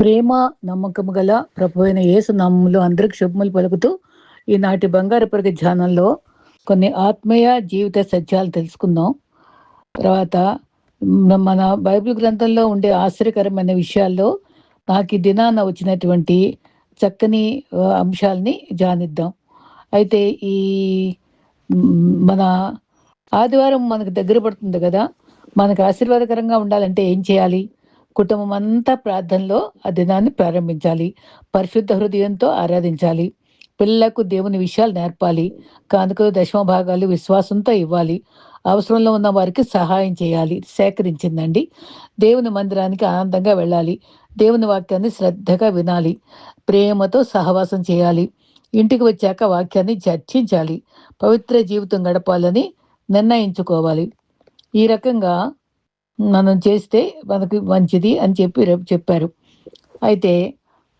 ప్రేమ నమ్మకము గల ప్రభువైన యేసు నామములో అందరికి శుభములు పలుకుతూ ఈనాటి బంగారు పరుగు ధ్యానంలో కొన్ని ఆత్మీయ జీవిత సత్యాలు తెలుసుకుందాం. తర్వాత మన బైబిల్ గ్రంథంలో ఉండే ఆశ్చర్యకరమైన విషయాల్లో నాకు ఈ దినాన వచ్చినటువంటి చక్కని అంశాలని ధ్యానిద్దాం. అయితే ఈ మన ఆదివారం మనకు దగ్గర పడుతుంది కదా. మనకు ఆశీర్వాదకరంగా ఉండాలంటే ఏం చేయాలి? కుటుంబం అంతా ప్రార్థనలో ఆ దినాన్ని ప్రారంభించాలి. పరిశుద్ధ హృదయంతో ఆరాధించాలి. పిల్లలకు దేవుని విషయాలు నేర్పాలి. కానుకలు, దశమ భాగాలు విశ్వాసంతో ఇవ్వాలి. అవసరంలో ఉన్న వారికి సహాయం చేయాలి. సేకరించిందండి. దేవుని మందిరానికి ఆనందంగా వెళ్ళాలి. దేవుని వాక్యాన్ని శ్రద్ధగా వినాలి. ప్రేమతో సహవాసం చేయాలి. ఇంటికి వచ్చాక వాక్యాన్ని చర్చించాలి. పవిత్ర జీవితం గడపాలని నిర్ణయించుకోవాలి. ఈ రకంగా మనం చేస్తే మనకి మంచిది అని చెప్పారు. అయితే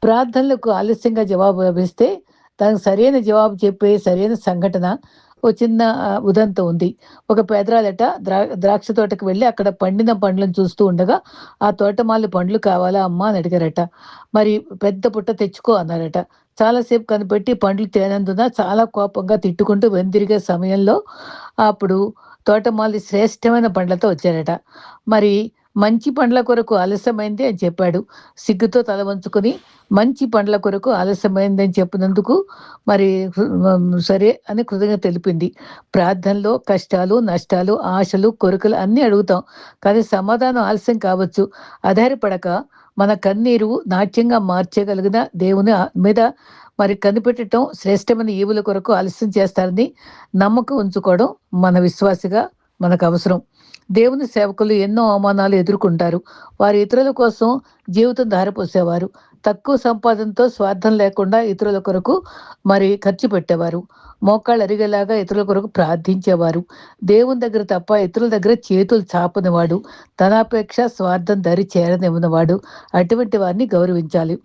ప్రార్థనలకు ఆలస్యంగా జవాబు లభిస్తే దానికి సరైన జవాబు చెప్పే సరైన సంఘటన ఓ చిన్న ఉదంతం ఉంది. ఒక పేదరాలట ద్రాక్ష తోటకు వెళ్ళి అక్కడ పండిన పండ్లను చూస్తూ ఉండగా ఆ తోటమాలి పండ్లు కావాలా అమ్మా అని అడిగారట. మరి పెద్ద పుట్ట తెచ్చుకో అన్నారట. చాలాసేపు కనిపెట్టి పండ్లు తేనందున చాలా కోపంగా తిట్టుకుంటూ వెనుదిరిగే సమయంలో అప్పుడు తోటమాలి శ్రేష్టమైన పండ్లతో వచ్చారట. మరి మంచి పండ్ల కొరకు ఆలస్యమైంది అని చెప్పాడు. సిగ్గుతో తల వంచుకొని మంచి పండ్ల కొరకు ఆలస్యమైంది అని చెప్పినందుకు మరి సరే అని కృతజ్ఞత తెలిపింది. ప్రార్థనలో కష్టాలు, నష్టాలు, ఆశలు, కోరికలు అన్నీ అడుగుతాం. కానీ సమాధానం ఆలస్యం కావచ్చు. ఆధారపడక మన కన్నీరు నాట్యంగా మార్చగలిగిన దేవుని మీద మరి కనిపెట్టడం శ్రేష్టమైన ఈవుల కొరకు ఆలస్యం చేస్తారని నమ్మకం ఉంచుకోవడం మన విశ్వాసిగా మనకు అవసరం. దేవుని సేవకులు ఎన్నో అవమానాలు ఎదుర్కొంటారు. వారు ఇతరుల కోసం జీవితం ధారపోసేవారు. తక్కువ సంపాదనతో స్వార్థం లేకుండా ఇతరుల కొరకు మరి ఖర్చు పెట్టేవారు. మోకాళ్ళు అరిగేలాగా ఇతరుల కొరకు ప్రార్థించేవారు. దేవుని దగ్గర తప్ప ఇతరుల దగ్గర చేతులు చాపనివాడు. ధనాపేక్ష స్వార్థం దరి చేరనివ్వనివాడు. అటువంటి వారిని గౌరవించాలి.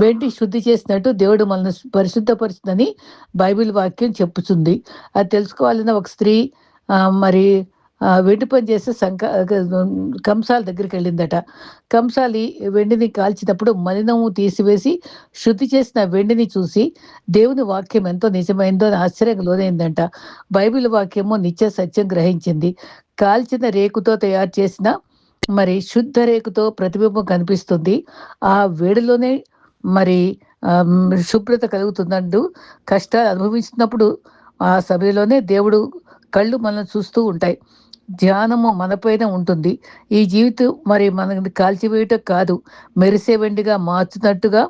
వెండి శుద్ధి చేసినట్టు దేవుడు మనల్ని పరిశుద్ధపరుచుదని బైబిల్ వాక్యం చెప్పుతుంది. అది తెలుసుకోవాలన్న ఒక స్త్రీ మరి వెండి పని చేసే కంసాల దగ్గరికి వెళ్ళిందట. కంసాలి వెండిని కాల్చినప్పుడు మలినము తీసివేసి శుద్ధి చేసిన వెండిని చూసి దేవుని వాక్యం ఎంతో నిజమైందో అని ఆశ్చర్యంగా లోనైందంట. బైబిల్ వాక్యము నిత్య సత్యం గ్రహించింది. కాల్చిన రేకుతో తయారు చేసిన మరి శుద్ధ రేకుతో ప్రతిబింబం కనిపిస్తుంది. ఆ వేడిలోనే మరి శుభ్రత కలుగుతుందంటూ కష్టాలు అనుభవించినప్పుడు ఆ సమయంలోనే దేవుడు కళ్ళు మనల్ని చూస్తూ ఉంటాయి. ధ్యానము మనపైన ఉంటుంది. ఈ జీవితం మరి మనల్ని కాల్చివేయటం కాదు, మెరిసే వెండిగా మార్చున్నట్టుగా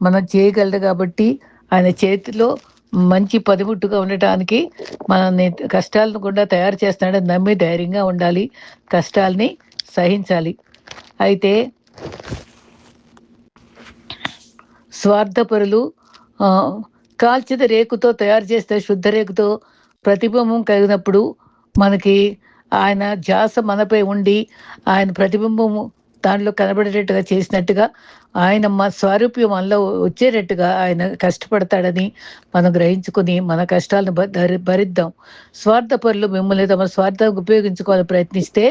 మనం చేయగలడు. కాబట్టి ఆయన చేతిలో మంచి పనిముట్టుగా ఉండటానికి మనల్ని కష్టాలను కూడా తయారు చేస్తున్నాడని నమ్మి ధైర్యంగా ఉండాలి. కష్టాలని సహించాలి. అయితే స్వార్థపరులు కాల్చిన రేకుతో తయారు చేస్తే శుద్ధ రేకుతో ప్రతిబింబం కలిగినప్పుడు మనకి ఆయన ధ్యాస మనపై ఉండి ఆయన ప్రతిబింబము దానిలో కనబడేటట్టుగా చేసినట్టుగా ఆయన స్వారూప్యం మనలో వచ్చేటట్టుగా ఆయన కష్టపడతాడని మనం గ్రహించుకుని మన కష్టాలను భరిద్దాం. స్వార్థపరులు మిమ్మల్ని తమ స్వార్థానికి ఉపయోగించుకోవాలని ప్రయత్నిస్తే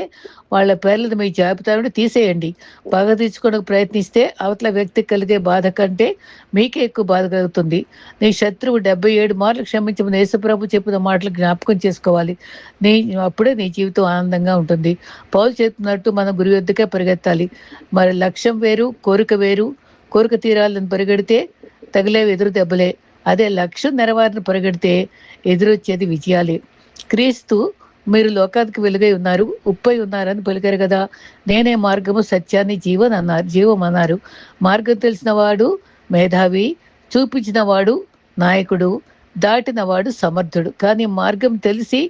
వాళ్ళ పేర్లను మీ జాబితా నుండి తీసేయండి. పగ తీర్చుకోవడానికి ప్రయత్నిస్తే అవతల వ్యక్తికి కలిగే బాధ కంటే మీకే ఎక్కువ బాధ కలుగుతుంది. నీ శత్రువు 77 మార్లు క్షమించమని యేసుప్రభు చెప్పిన మాటలు జ్ఞాపకం చేసుకోవాలి. అప్పుడే నీ జీవితం ఆనందంగా ఉంటుంది. పౌలు చెప్తున్నట్టు మన గురి వద్దకే పరిగెత్తాలి. మరి లక్ష్యం వేరు, కోరిక వేరు. కోరిక తీరాలని పరిగెడితే తగిలేవి ఎదురు దెబ్బలే. అదే లక్ష్యం నెరవేరిన పరిగెడితే ఎదురొచ్చేది విజయాలే. క్రీస్తు మీరు లోకానికి వెలుగై ఉన్నారు, ఉప్పై ఉన్నారని పలికారు కదా. నేనే మార్గము, సత్యాన్ని, జీవం అన్నారు. మార్గం తెలిసిన వాడు మేధావి, చూపించిన వాడు నాయకుడు, దాటినవాడు సమర్థుడు. కానీ మార్గం తెలిసి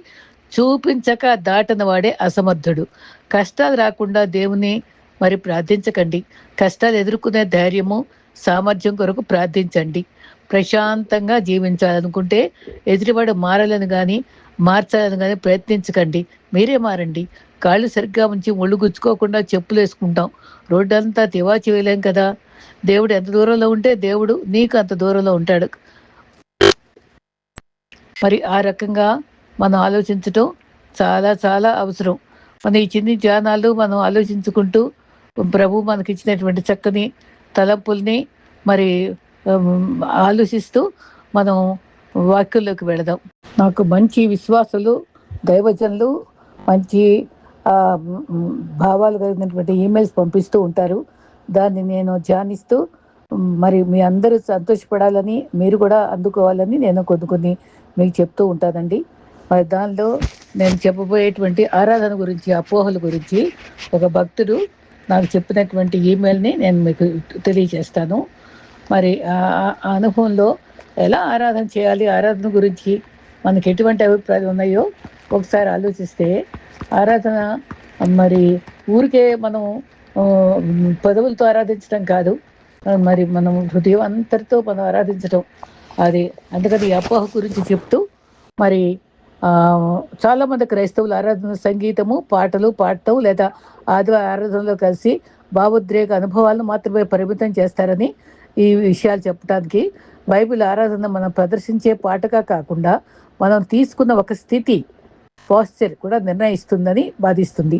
చూపించక దాటన వాడే అసమర్థుడు. కష్టాలు రాకుండా దేవుని మరి ప్రార్థించకండి. కష్టాలు ఎదుర్కొనే ధైర్యము, సామర్థ్యం కొరకు ప్రార్థించండి. ప్రశాంతంగా జీవించాలనుకుంటే ఎదుటివాడు మారాలని కానీ మార్చాలని కానీ ప్రయత్నించకండి. మీరే మారండి. కాళ్ళు సరిగ్గా ఉంచి ఒళ్ళు గుచ్చుకోకుండా చెప్పులు వేసుకుంటాం. రోడ్డు అంతా తివాచి వేయలేం కదా. దేవుడు ఎంత దూరంలో ఉంటే దేవుడు నీకు అంత దూరంలో ఉంటాడు. మరి ఆ రకంగా మనం ఆలోచించటం చాలా చాలా అవసరం. మన ఈ చిన్ని ధ్యానాలు మనం ఆలోచించుకుంటూ ప్రభు మనకి ఇచ్చినటువంటి చక్కని తలంపుల్ని మరి ఆలోచిస్తూ మనం వాక్యంలోకి వెళదాం. నాకు మంచి విశ్వాసులు, దైవజనులు మంచి భావాలు కలిగినటువంటి ఈమెయిల్స్ పంపిస్తూ ఉంటారు. దాన్ని నేను ధ్యానిస్తూ మరి మీ అందరూ సంతోషపడాలని, మీరు కూడా అందుకోవాలని నేను కొన్ని మీకు చెప్తూ ఉంటానండి. మరి దానిలో నేను చెప్పబోయేటువంటి ఆరాధన గురించి, అపోహల గురించి ఒక భక్తుడు నాకు చెప్పినటువంటి ఈమెయిల్ని నేను మీకు తెలియజేస్తాను. మరి ఆ అనుభవంలో ఎలా ఆరాధన చేయాలి, ఆరాధన గురించి మనకి ఎటువంటి అభిప్రాయాలు ఉన్నాయో ఒకసారి ఆలోచిస్తే, ఆరాధన మరి ఊరికే మనం పదవులతో ఆరాధించడం కాదు, మరి మనం హృదయం అంతటితో మనం ఆరాధించడం అది. అందుకని ఈ అపోహ గురించి చెప్తూ మరి చాలామంది క్రైస్తవులు ఆరాధన సంగీతము, పాటలు పాడటం లేదా ఆరాధనలో కలిసి భావోద్రేక అనుభవాలను మాత్రమే పరిమితం చేస్తారని ఈ విషయాలు చెప్పడానికి బైబిల్ ఆరాధన మనం ప్రదర్శించే పాటగా కాకుండా మనం తీసుకున్న ఒక స్థితి, పోస్చర్ కూడా నిర్ణయిస్తుందని బాధిస్తుంది.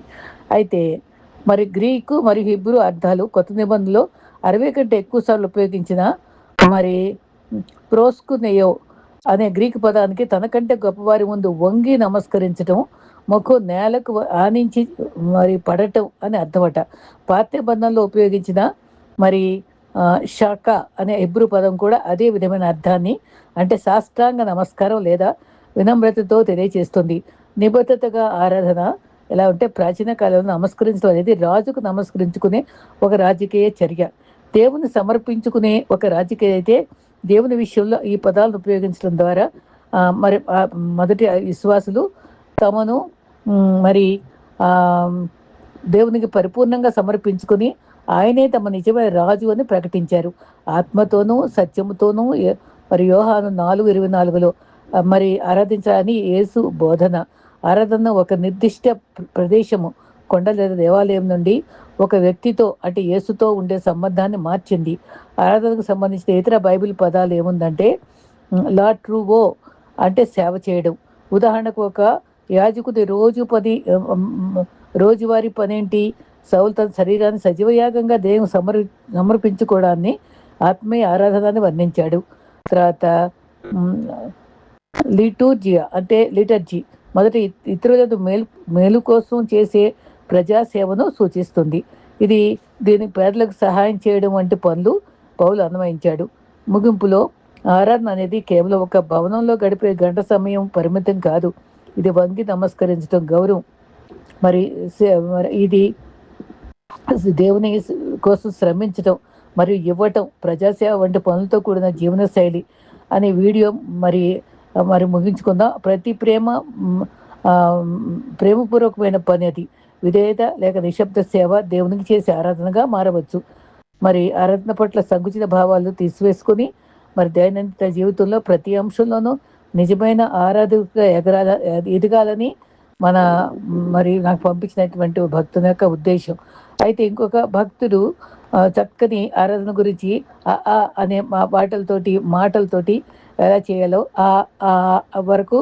అయితే మరి గ్రీకు మరియు హిబ్రూ అర్థాలు కొత్త నిబంధనలో 60 కంటే ఎక్కువ సార్లు ఉపయోగించిన మరి ప్రోస్కునేయో అనే గ్రీకు పదానికి తనకంటే గొప్పవారి ముందు వంగి నమస్కరించడం, ముఖం నేలకు ఆనించి మరి పడటం అని అర్థమట. పాత నిబంధనలో ఉపయోగించిన మరి షాక అనే హిబ్రూ పదం కూడా అదే విధమైన అర్థాన్ని, అంటే సాష్టాంగ నమస్కారం లేదా వినమ్రతతో తెలియజేస్తుంది. నిబద్ధతగా ఆరాధన ఎలా ఉంటే, ప్రాచీన కాలంలో నమస్కరించడం అనేది రాజుకు నమస్కరించుకునే ఒక రాజకీయ చర్య. దేవుని సమర్పించుకునే ఒక రాజకీయ అయితే దేవుని విషయంలో ఈ పదాలను ఉపయోగించడం ద్వారా మరి మొదటి విశ్వాసులు తమను మరి దేవునికి పరిపూర్ణంగా సమర్పించుకుని ఆయనే తమ నిజమైన రాజు అని ప్రకటించారు. ఆత్మతోనూ సత్యముతోనూ మరి యోహాను 4:24లో మరి ఆరాధించాలని యేసు బోధన. ఆరాధన ఒక నిర్దిష్ట ప్రదేశము, కొండ లేదా దేవాలయం నుండి ఒక వ్యక్తితో అంటే యేసుతో ఉండే సంబంధాన్ని మార్చింది. ఆరాధనకు సంబంధించిన ఇతర బైబిల్ పదాలు ఏముందంటే లా ట్రూవో అంటే సేవ చేయడం. ఉదాహరణకు ఒక యాజకుడి రోజువారీ పనేంటి? సౌలు తన శరీరాన్ని సజీవయాగంగా దేవుని సమర్పించుకోవడాన్ని ఆత్మీయ ఆరాధనని వర్ణించాడు. తర్వాత లిటూర్జియా అంటే లిటర్జీ మొదటి ఇతరులకు మేలు కోసం చేసే ప్రజాసేవను సూచిస్తుంది. దీని పేదలకు సహాయం చేయడం వంటి పనులు పౌలు అన్వయించాడు. ముగింపులో ఆరాధన అనేది కేవలం ఒక భవనంలో గడిపే గంట సమయం పరిమితం కాదు. ఇది వంగి నమస్కరించడం, గౌరవం, మరి ఇది దేవుని కోసం శ్రమించడం మరియు ఇవ్వటం, ప్రజాసేవ వంటి పనులతో కూడిన జీవన శైలి అనే వీడియో మరి ముగించుకుందాం. ప్రతి ప్రేమపూర్వకమైన పని అది. విధేయత లేక నిశ్శబ్ద సేవ దేవునికి చేసే ఆరాధనగా మారవచ్చు. మరి ఆరాధన పట్ల సంకుచిత భావాలు తీసివేసుకుని మరి దైనందిన జీవితంలో ప్రతి అంశంలోనూ నిజమైన ఆరాధకుగా ఎదగాలని మరి నాకు పంపించినటువంటి భక్తుని యొక్క ఉద్దేశం. అయితే ఇంకొక భక్తుడు చక్కని ఆరాధన గురించి అనే మాటలతోటి ఎలా చేయాలో వరకు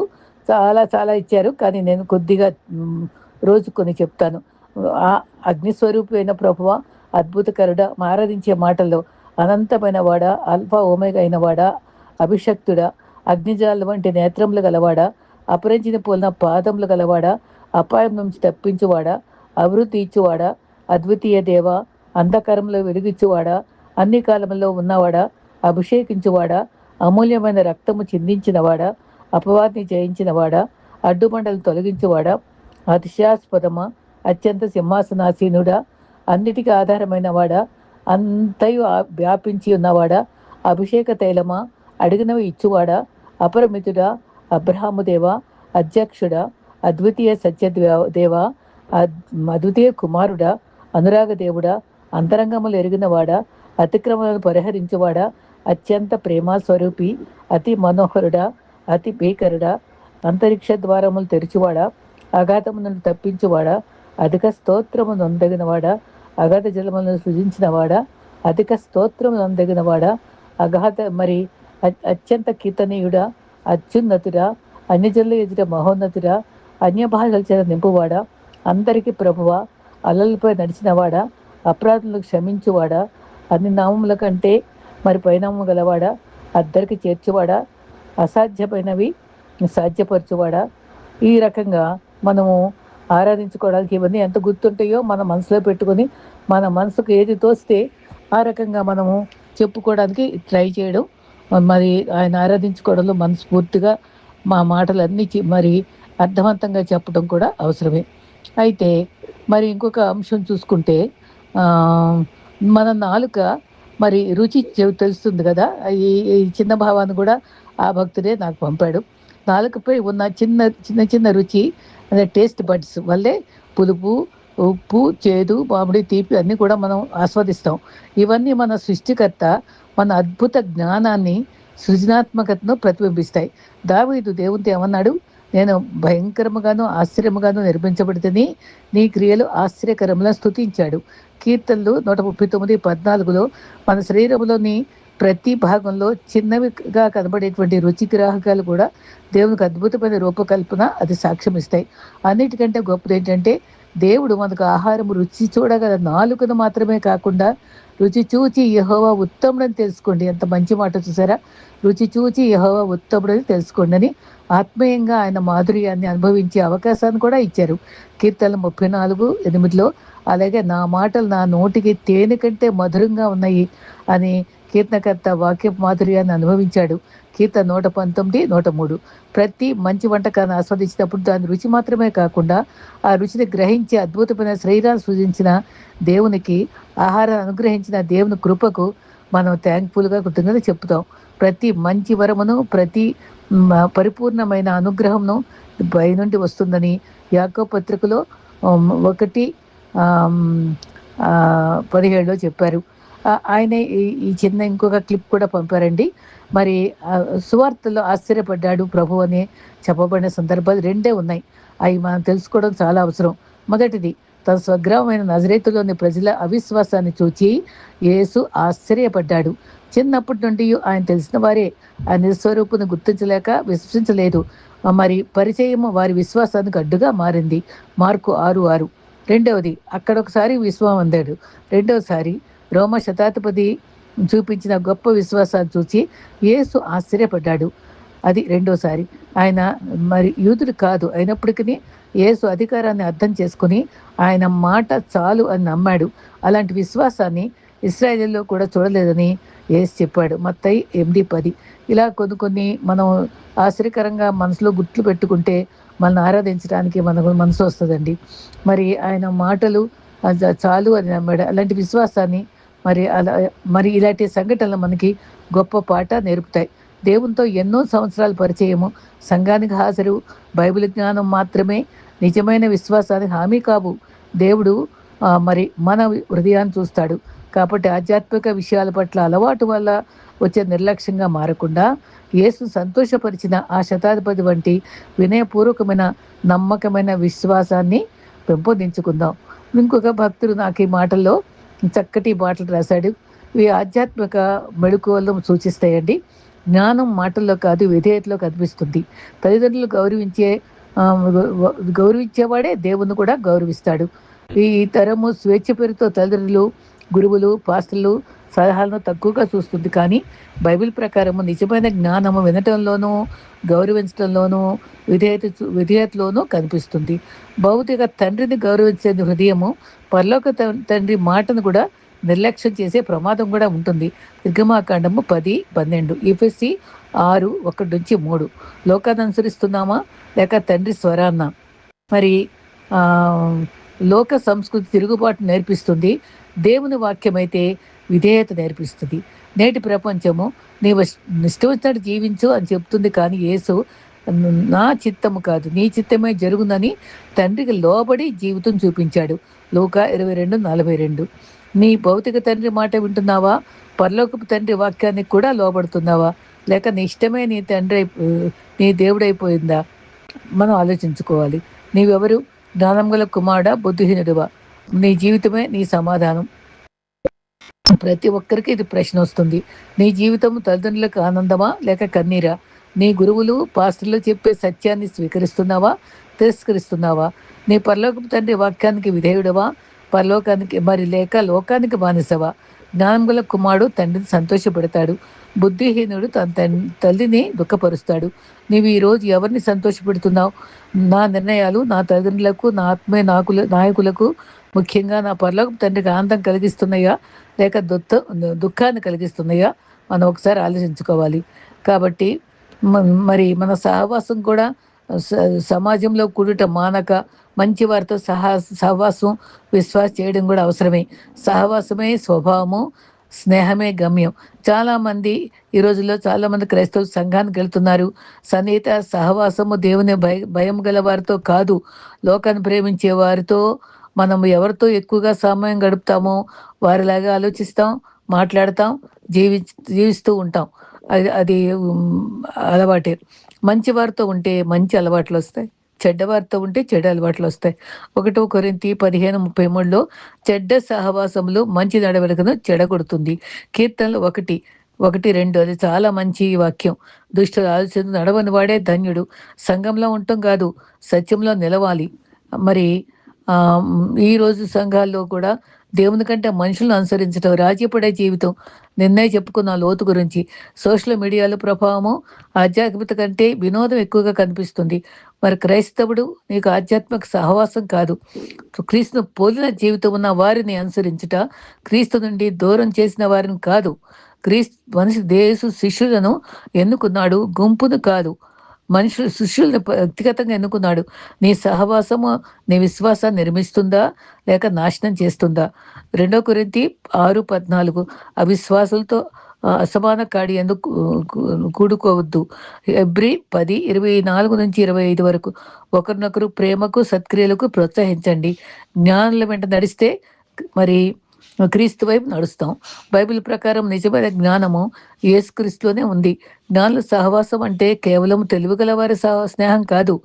చాలా ఇచ్చారు. కానీ నేను కొద్దిగా రోజు కొన్ని చెప్తాను. అగ్నిస్వరూపమైన ప్రభువ, అద్భుతకరుడా, ఆరాధించే మాటల్లో అనంతమైన వాడా, అల్ఫా ఓమేగా అయిన వాడా, అభిషక్తుడా, అగ్నిజాల వంటి నేత్రములు గలవాడా, అపరించిన పోలిన పాదములు గలవాడా, అపాయం నుంచి తప్పించువాడా, అభివృద్ధి ఇచ్చువాడా, అద్వితీయ దేవ, అంధకారంలో వెలుగిచ్చువాడా, అన్ని కాలంలో ఉన్నవాడా, అభిషేకించువాడా, అమూల్యమైన రక్తము చిందించినవాడా, అపవాదిని జయించినవాడా, అడ్డుబండలు తొలగించువాడా, అతిశాస్పదమా, అత్యంత సింహాసనాసీనుడా, అన్నిటికీ ఆధారమైన వాడా, అంతయు వ్యాపించి ఉన్నవాడా, అభిషేక తైలమా, అడిగినవి ఇచ్చువాడా, అపరిమితుడా, అబ్రహాము దేవా, అధ్యక్షుడా, అద్వితీయ సత్యదేవా, అద్వితీయ కుమారుడా, అనురాగ దేవుడా, అంతరంగములు ఎరిగినవాడా, అతిక్రమలను పరిహరించువాడా, అత్యంత ప్రేమ స్వరూపి, అతి మనోహరుడా, అతి భీకరుడా, అంతరిక్ష ద్వారములు తెరిచివాడా, అగాధములను తప్పించువాడా, అధిక స్తోత్రము నొందగినవాడా, అగాధ జలములను సృజించినవాడా, అధిక స్తోత్రము నొందగినవాడా, అత్యంత కీర్తనీయుడా, అత్యున్నతుడా, అన్యజనుల ఎదుట మహోన్నతుడా, అన్య భాషల చేత నింపువాడా, అందరికీ ప్రభువా, అలలపై నడిచినవాడా, అపరాధులను క్షమించువాడా, అన్ని నామముల కంటే మరి పైనామము గలవాడా, అద్దరికి చేర్చువాడా, అసాధ్యమైనవి సాధ్యపరచువాడా. ఈ రకంగా మనము ఆరాధించుకోవడానికి ఇవన్నీ ఎంత గుర్తుంటాయో మన మనసులో పెట్టుకొని మన మనసుకు ఏది తోస్తే ఆ రకంగా మనము చెప్పుకోవడానికి ట్రై చేయడం, మరి ఆయన ఆరాధించుకోవడంలో మనస్ఫూర్తిగా మా మాటలన్నీ మరి అర్థవంతంగా చెప్పడం కూడా అవసరమే. అయితే మరి ఇంకొక అంశం చూసుకుంటే మన నాలుక మరి రుచి తెలుస్తుంది కదా. ఈ చిన్న భావాన్ని కూడా ఆ భక్తుడే నాకు పంపాడు. నాలుకపై ఉన్న చిన్న చిన్న చిన్న రుచి అదే టేస్ట్ బడ్స్ వల్లే పులుపు, ఉప్పు, చేదు, మామిడి, తీపి అన్నీ కూడా మనం ఆస్వాదిస్తాం. ఇవన్నీ మన సృష్టికర్త మన అద్భుత జ్ఞానాన్ని, సృజనాత్మకతను ప్రతిబింబిస్తాయి. దావీదు దేవునితో ఏమన్నాడు? నేను భయంకరముగాను ఆశ్చర్యముగాను నిర్మించబడితేని నీ క్రియలు ఆశ్చర్యకరములా స్తుతించాడు. కీర్తనలు 139:14లో మన శరీరంలోని ప్రతి భాగంలో చిన్నవిగా కనబడేటువంటి రుచిగ్రాహకాలు కూడా దేవునికి అద్భుతమైన రూపకల్పన అది సాక్ష్యం ఇస్తాయి. అన్నిటికంటే గొప్పది ఏంటంటే దేవుడు మనకు ఆహారం రుచి చూడగల నాలుకను మాత్రమే కాకుండా రుచి చూచి యెహోవా ఉత్తముడని తెలుసుకోండి. ఎంత మంచి మాట చూసారా? రుచి చూచి యెహోవా ఉత్తముడని తెలుసుకోండి అని ఆత్మీయంగా ఆయన మాధుర్యాన్ని అనుభవించే అవకాశాన్ని కూడా ఇచ్చారు. కీర్తనలు 34:8లో అలాగే నా మాటలు నా నోటికి తేనె కంటే మధురంగా ఉన్నాయి అని కీర్తనకర్త వాక్య మాధుర్యాన్ని అనుభవించాడు. కీర్తన 119, 103. ప్రతి మంచి వంటకాన్ని ఆస్వాదించినప్పుడు దాని రుచి మాత్రమే కాకుండా ఆ రుచిని గ్రహించి అద్భుతమైన శరీరాన్ని సృజించిన దేవునికి, ఆహారాన్ని అనుగ్రహించిన దేవుని కృపకు మనం థ్యాంక్ఫుల్గా కృతజ్ఞత చెప్తాం. ప్రతి మంచి వరమును, ప్రతి పరిపూర్ణమైన అనుగ్రహంను పైనుండి వస్తుందని యాకోబు పత్రికలో 1:17లో చెప్పారు. ఆయన ఈ చిన్న ఇంకొక క్లిప్ కూడా పంపారండి. మరి సువార్తలో ఆశ్చర్యపడ్డాడు ప్రభు అని చెప్పబడిన సందర్భాలు 2 ఉన్నాయి. అవి మనం తెలుసుకోవడం చాలా అవసరం. మొదటిది, తన స్వగ్రామమైన నజరేతులోని ప్రజల అవిశ్వాసాన్ని చూచి యేసు ఆశ్చర్యపడ్డాడు. చిన్నప్పటి నుండి ఆయన తెలిసిన వారే ఆయన నిజస్వరూపుని గుర్తించలేక విశ్వసించలేదు. మరి పరిచయము వారి విశ్వాసానికి అడ్డుగా మారింది. మార్కు 6:6. రెండవది, అక్కడ ఒకసారి విశ్వాసం అందాడు. రెండవసారి రోమా శతాధిపతి చూపించిన గొప్ప విశ్వాసాన్ని చూసి యేసు ఆశ్చర్యపడ్డాడు. అది రెండోసారి. ఆయన మరి యూదుడు కాదు అయినప్పటికీ యేసు అధికారాన్ని అర్థం చేసుకుని ఆయన మాట చాలు అని నమ్మాడు. అలాంటి విశ్వాసాన్ని ఇశ్రాయేలులో కూడా చూడలేదని యేసు చెప్పాడు. మత్తయి 8:10. ఇలా కొన్ని మనం ఆశ్చర్యకరంగా మనసులో గుర్తులు పెట్టుకుంటే మనల్ని ఆరాధించడానికి మనకు మనసు వస్తుందండి. మరి ఆయన మాటలు చాలు అని నమ్మాడు. అలాంటి విశ్వాసాన్ని మరి ఇలాంటి సంఘటనలు మనకి గొప్ప పాట నేర్పుతాయి. దేవునితో ఎన్నో సంవత్సరాల పరిచయము, సంఘానికి హాజరు, బైబిల్ జ్ఞానం మాత్రమే నిజమైన విశ్వాసానికి హామీ కావు. దేవుడు మరి మన హృదయాన్ని చూస్తాడు. కాబట్టి ఆధ్యాత్మిక విషయాల పట్ల అలవాటు వల్ల వచ్చే నిర్లక్ష్యంగా మారకుండా యేసు సంతోషపరిచిన ఆ శతాధిపతి వంటి వినయపూర్వకమైన నమ్మకమైన విశ్వాసాన్ని పెంపొందించుకుందాం. ఇంకొక భక్తుడు నాకు ఈ మాటల్లో చక్కటి మాటలు రాశాడు. ఇవి ఆధ్యాత్మిక మెళకువలను సూచిస్తాయండి. జ్ఞానం మాటల్లో కాదు విధేయతలో కనిపిస్తుంది. తల్లిదండ్రులు గౌరవించేవాడే దేవుని కూడా గౌరవిస్తాడు. ఈ తరము స్వేచ్ఛ పేరుతో తల్లిదండ్రులు, గురువులు, పాస్టర్లు సలహాలను తక్కువగా చూస్తుంది. కానీ బైబిల్ ప్రకారము నిజమైన జ్ఞానము వినటంలోనూ, గౌరవించడంలోనూ, విధేయతలోనూ కనిపిస్తుంది. భౌతిక తండ్రిని గౌరవించే హృదయము పరలోక తండ్రి మాటను కూడా నిర్లక్ష్యం చేసే ప్రమాదం కూడా ఉంటుంది. నిర్గమాకాండము 10:12. ఎఫెసీ 6:1-3. లోకాన్ని అనుసరిస్తున్నామా లేక తండ్రి స్వరాన్న? మరి లోక సంస్కృతి తిరుగుబాటు నేర్పిస్తుంది. దేవుని వాక్యమైతే విధేయత నేర్పిస్తుంది. నేటి ప్రపంచము నీవు ఇష్టం జీవించు అని చెప్తుంది. కానీ యేసు నా చిత్తము కాదు నీ చిత్తమే జరుగునని తండ్రికి లోబడి జీవితం చూపించాడు. లూకా 22:42. నీ భౌతిక తండ్రి మాట వింటున్నావా? పరలోకపు తండ్రి వాక్యానికి కూడా లోబడుతున్నావా? లేక నీ ఇష్టమే నీ దేవుడైపోయిందా? మనం ఆలోచించుకోవాలి. నీవెవరు? జ్ఞానం గల కుమారుడా, బుద్ధిహీనుడివా? నీ జీవితమే నీ సమాధానం. ప్రతి ఒక్కరికి ఇది ప్రశ్న వస్తుంది. నీ జీవితం తల్లిదండ్రులకు ఆనందమా లేక కన్నీరా? నీ గురువులు, పాస్టర్లు చెప్పే సత్యాన్ని స్వీకరిస్తున్నావా, తిరస్కరిస్తున్నావా? నీ పరలోకపు తండ్రి వాక్యానికి విధేయుడవా, పరలోకానికి లేక లోకానికి బానిసవా? జ్ఞానం గల కుమారుడు తండ్రిని సంతోషపెడతాడు. బుద్ధిహీనుడు తన తల్లిని దుఃఖపరుస్తాడు. నీవు ఈరోజు ఎవరిని సంతోషపెడుతున్నావు? నా నిర్ణయాలు నా తల్లిదండ్రులకు, నా ఆత్మీయ నాయకులకు, ముఖ్యంగా నా పరలోకపు తండ్రికి ఆనందం కలిగిస్తున్నాయా, లేక దుఃఖాన్ని కలిగిస్తున్నాయా? మనం ఒకసారి ఆలోచించుకోవాలి. కాబట్టి మరి మన సహవాసం కూడా సమాజంలో కూడుట మానక మంచి వారితో సహవాసం, విశ్వాసం చేయడం కూడా అవసరమే. సహవాసమే స్వభావము, స్నేహమే గమ్యం. చాలామంది ఈ రోజుల్లో చాలామంది క్రైస్తవులు సంఘానికి వెళ్తున్నారు. సన్నిహిత సహవాసము దేవుని భయం గల వారితో కాదు, లోకాన్ని ప్రేమించే వారితో. మనం ఎవరితో ఎక్కువగా సమయం గడుపుతామో వారిలాగా ఆలోచిస్తాం, మాట్లాడతాం, జీవిస్తూ ఉంటాం. అది అది అలవాటే. మంచి వారితో ఉంటే మంచి అలవాట్లు వస్తాయి, చెడ్డవారితో ఉంటే చెడ్డ అలవాట్లు వస్తాయి. 1 కొరింథీ 15:33లో చెడ్డ సహవాసములు మంచి నడవడికను చెడగొడుతుంది. కీర్తనలు 1:2 అది చాలా మంచి వాక్యం. దుష్టుల ఆలోచన నడవని వాడే ధన్యుడు. సంఘంలో ఉండటం కాదు, సత్యంలో నిలవాలి. మరి ఈరోజు సంఘాల్లో కూడా దేవుని కంటే మనుషులను అనుసరించడం, రాజీపడే జీవితం. నిన్నే చెప్పుకున్న లోతు గురించి. సోషల్ మీడియాలో ప్రభావము ఆధ్యాత్మికత కంటే వినోదం ఎక్కువగా కనిపిస్తుంది. మరి క్రైస్తవుడు నీకు ఆధ్యాత్మిక సహవాసం కాదు, క్రీస్తును పోలిన జీవితం ఉన్న వారిని అనుసరించుట, క్రీస్తు నుండి దూరం చేసిన వారిని కాదు. మనిషి దేశ శిష్యులను ఎన్నుకున్నాడు, గుంపును కాదు. మనుషులు శిష్యుల్ని వ్యక్తిగతంగా ఎన్నుకున్నాడు. నీ సహవాసము నీ విశ్వాసాన్ని నిర్మిస్తుందా, లేక నాశనం చేస్తుందా? 2 కొరింథీ 6:14 అవిశ్వాసులతో అసమాన కాడి ఎందుకు కూడుకోవద్దు. ఎబ్రీ 10:24-25 వరకు ఒకరినొకరు ప్రేమకు, సత్క్రియలకు ప్రోత్సహించండి. జ్ఞానుల వెంట నడిస్తే మరి క్రీస్తు వైపు నడుస్తాం. బైబిల్ ప్రకారం నిజమైన జ్ఞానము యేసుక్రీస్తులోనే ఉంది. జ్ఞానుల సహవాసం అంటే కేవలం తెలివిగల వారి స్నేహం కాదు,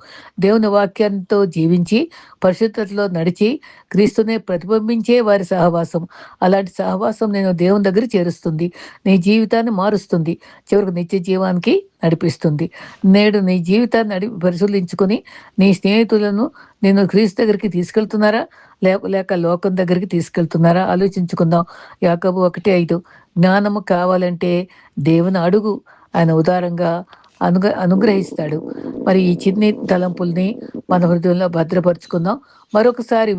దేవుని వాక్యంతో జీవించి పరిశుద్ధతలో నడిచి క్రీస్తునే ప్రతిబింబించే వారి సహవాసం. అలాంటి సహవాసం నేను దేవుని దగ్గర చేరుస్తుంది, నీ జీవితాన్ని మారుస్తుంది, చివరికి నిత్య జీవానికి నడిపిస్తుంది. నేడు నీ జీవితాన్ని పరిశీలించుకొని నీ స్నేహితులను నేను క్రీస్తు దగ్గరికి తీసుకెళ్తున్నారా, లేక లోకం దగ్గరికి తీసుకెళ్తున్నారా ఆలోచించుకుందాం. యాకోబు 1:5 జ్ఞానము కావాలంటే దేవుని అడుగు, ఆయన ఉదారంగా అనుగ్రహిస్తాడు. మరి ఈ చిన్ని తలంపుల్ని మన హృదయంలో భద్రపరుచుకుందాం. మరొకసారి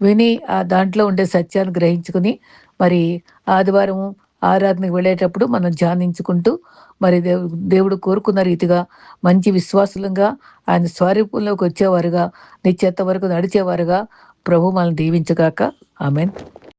విని ఆ దాంట్లో ఉండే సత్యాన్ని గ్రహించుకుని మరి ఆదివారం ఆరాధనకు వెళ్ళేటప్పుడు మనం ధ్యానించుకుంటూ మరి దేవుడు కోరుకున్న రీతిగా మంచి విశ్వాసులంగా ఆయన స్వరూపంలోకి వచ్చేవారుగా, నిత్యత్వం వరకు నడిచేవారుగా ప్రభు మనల్ని దీవించగాక. ఆమెన్.